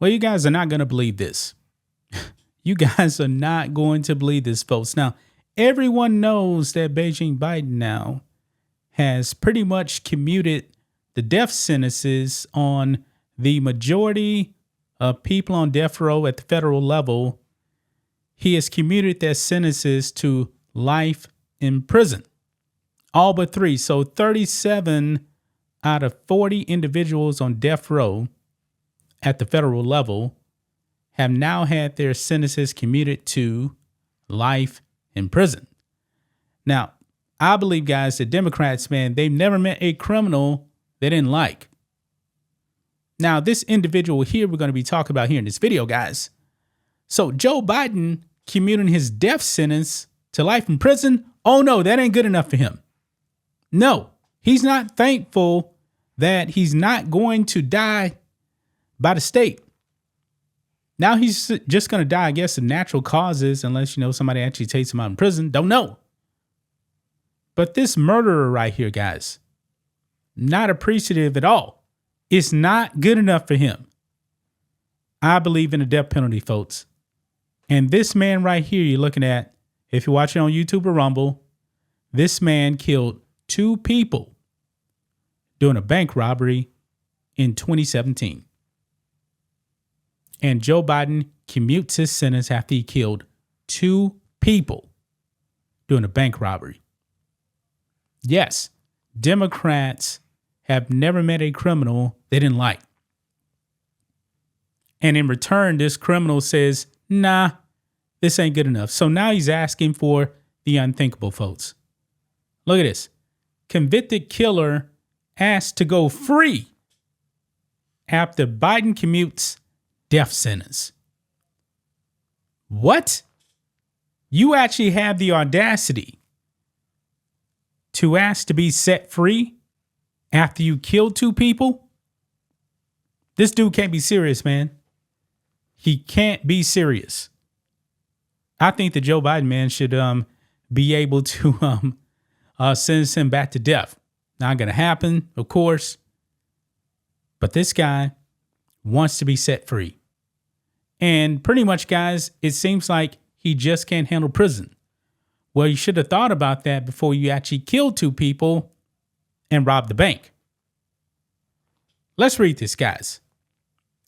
Well, you guys are not going to believe this. You guys are not going to believe this, folks. Now, everyone knows that Beijing Biden now has pretty much commuted the death sentences on the majority of people on death row at the federal level. He has commuted their sentences to life in prison, all but 3. So 37 out of 40 individuals on death row at the federal level have now had their sentences commuted to life in prison. Now, I believe, guys, the Democrats, man, they've never met a criminal they didn't like. Now, this individual here we're going to be talking about here in this video, guys. So Joe Biden commuting his death sentence to life in prison. Oh, no, that ain't good enough for him. No, he's not thankful that he's not going to die by the state. Now he's just going to die, I guess, of natural causes, unless, somebody actually takes him out in prison. Don't know. But this murderer right here, guys, not appreciative at all. It's not good enough for him. I believe in the death penalty, folks. And this man right here you're looking at, if you're watching on YouTube or Rumble, this man killed 2 people during a bank robbery in 2017. And Joe Biden commutes his sentence after he killed 2 people during a bank robbery. Yes, Democrats have never met a criminal they didn't like. And in return, this criminal says, nah, this ain't good enough. So now he's asking for the unthinkable, folks. Look at this. Convicted killer asked to go free after Biden commutes death sentence. What? You actually have the audacity to ask to be set free after you killed 2 people? This dude can't be serious, man. He can't be serious. I think that Joe Biden, man, should be able to sentence him back to death. Not going to happen, of course. But this guy wants to be set free. And pretty much, guys, it seems like he just can't handle prison. Well, you should have thought about that before you actually killed 2 people and robbed the bank. Let's read this, guys.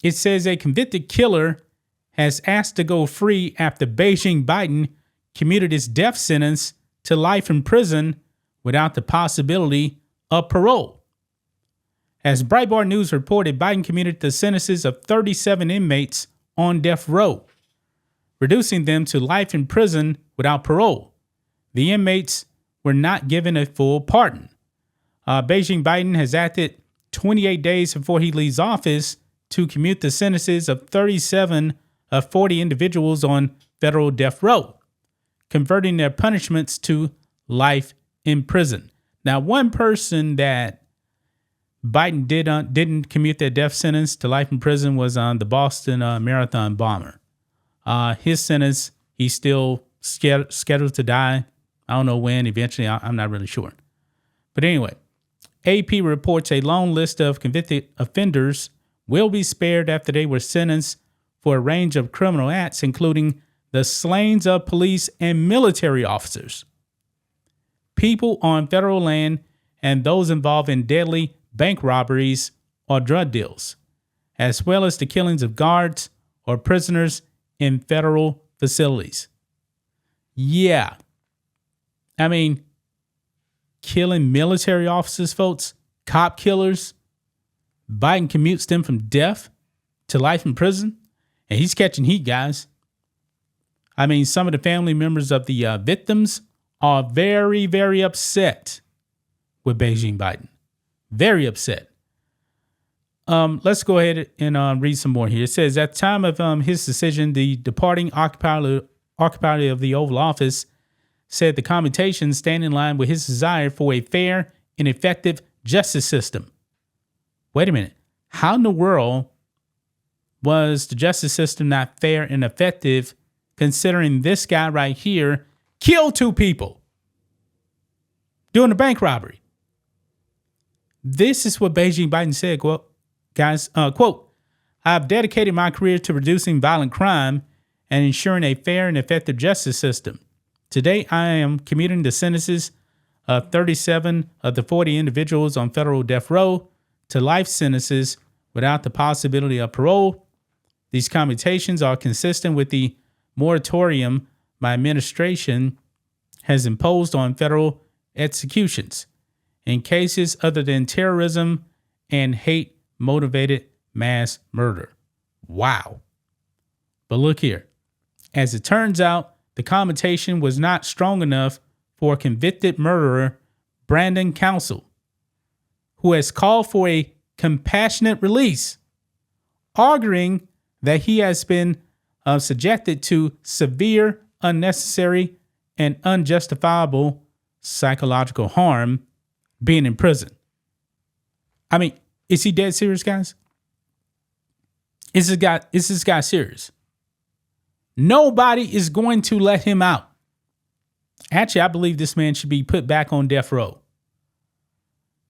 It says a convicted killer has asked to go free after Beijing Biden commuted his death sentence to life in prison without the possibility of parole. As Breitbart News reported, Biden commuted the sentences of 37 inmates on death row, reducing them to life in prison without parole. The inmates were not given a full pardon. Beijing Biden has acted 28 days before he leaves office to commute the sentences of 37 of 40 individuals on federal death row, converting their punishments to life in prison. Now, one person that Biden didn't commute their death sentence to life in prison was the Boston Marathon bomber. His sentence, he's still scheduled to die. I don't know when. Eventually, I'm not really sure. But anyway, AP reports a long list of convicted offenders will be spared after they were sentenced for a range of criminal acts, including the slayings of police and military officers, people on federal land, and those involved in deadly bank robberies or drug deals, as well as the killings of guards or prisoners in federal facilities. Yeah. I mean, killing military officers, folks, cop killers. Biden commutes them from death to life in prison, and he's catching heat, guys. I mean, some of the family members of the victims are very, very upset with Beijing Biden. Very upset. Let's go ahead and read some more here. It says, at the time of his decision, the departing occupier of the Oval Office said the commutations stand in line with his desire for a fair and effective justice system. Wait a minute. How in the world was the justice system not fair and effective, considering this guy right here killed 2 people during a bank robbery? This is what Beijing Biden said, quote, guys, quote, I've dedicated my career to reducing violent crime and ensuring a fair and effective justice system. Today, I am commuting the sentences of 37 of the 40 individuals on federal death row to life sentences without the possibility of parole. These commutations are consistent with the moratorium my administration has imposed on federal executions in cases other than terrorism and hate-motivated mass murder. Wow. But look here. As it turns out, the commutation was not strong enough for convicted murderer Brandon Council, who has called for a compassionate release, arguing that he has been subjected to severe, unnecessary, and unjustifiable psychological harm being in prison. I mean, is he dead serious, guys? Is this guy serious? Nobody is going to let him out. Actually, I believe this man should be put back on death row.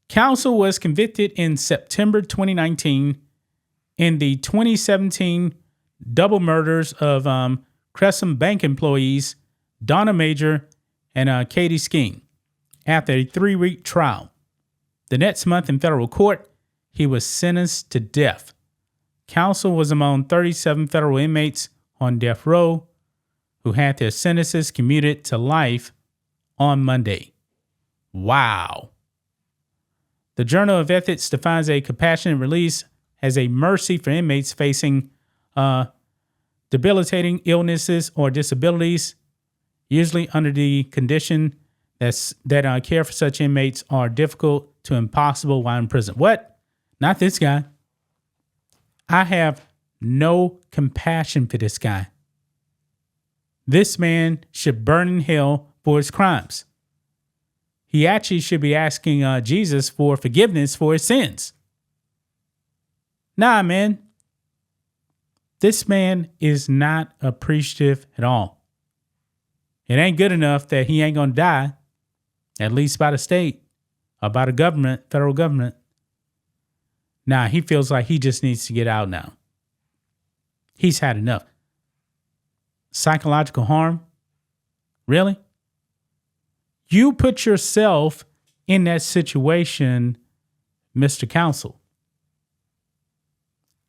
Counsel was convicted in September 2019 in the 2017 double murders of Crescent Bank employees Donna Major and Katie Skeen after a 3-week trial. The next month in federal court, he was sentenced to death. Counsel was among 37 federal inmates on death row who had their sentences commuted to life on Monday. Wow. The Journal of Ethics defines a compassionate release as a mercy for inmates facing debilitating illnesses or disabilities, usually under the condition that care for such inmates are difficult to impossible while in prison. What? Not this guy. I have no compassion for this guy. This man should burn in hell for his crimes. He actually should be asking Jesus for forgiveness for his sins. Nah, man. This man is not appreciative at all. It ain't good enough that he ain't going to die, at least by the state or by the government, federal government. Nah, he feels like he just needs to get out now. He's had enough. Psychological harm? Really? You put yourself in that situation, Mr. Counsel.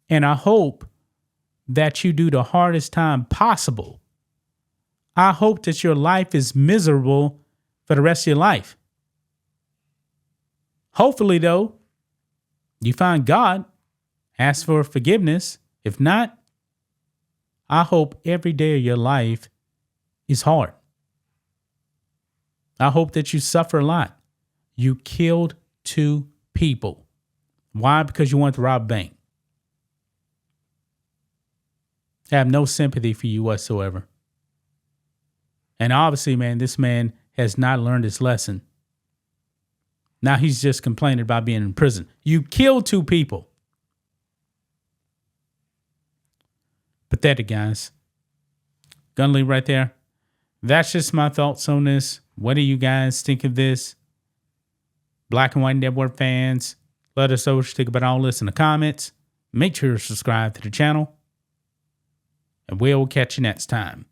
And I hope that you do the hardest time possible. I hope that your life is miserable for the rest of your life. Hopefully, though, you find God, ask for forgiveness. If not, I hope every day of your life is hard. I hope that you suffer a lot. You killed 2 people. Why? Because you wanted to rob a bank. I have no sympathy for you whatsoever. And obviously, man, this man has not learned his lesson. Now he's just complaining about being in prison. You killed 2 people. Pathetic, guys. Gonna leave right there. That's just my thoughts on this. What do you guys think of this? Black and White Network fans, let us know what you think about all this in the comments. Make sure to subscribe to the channel. And we'll catch you next time.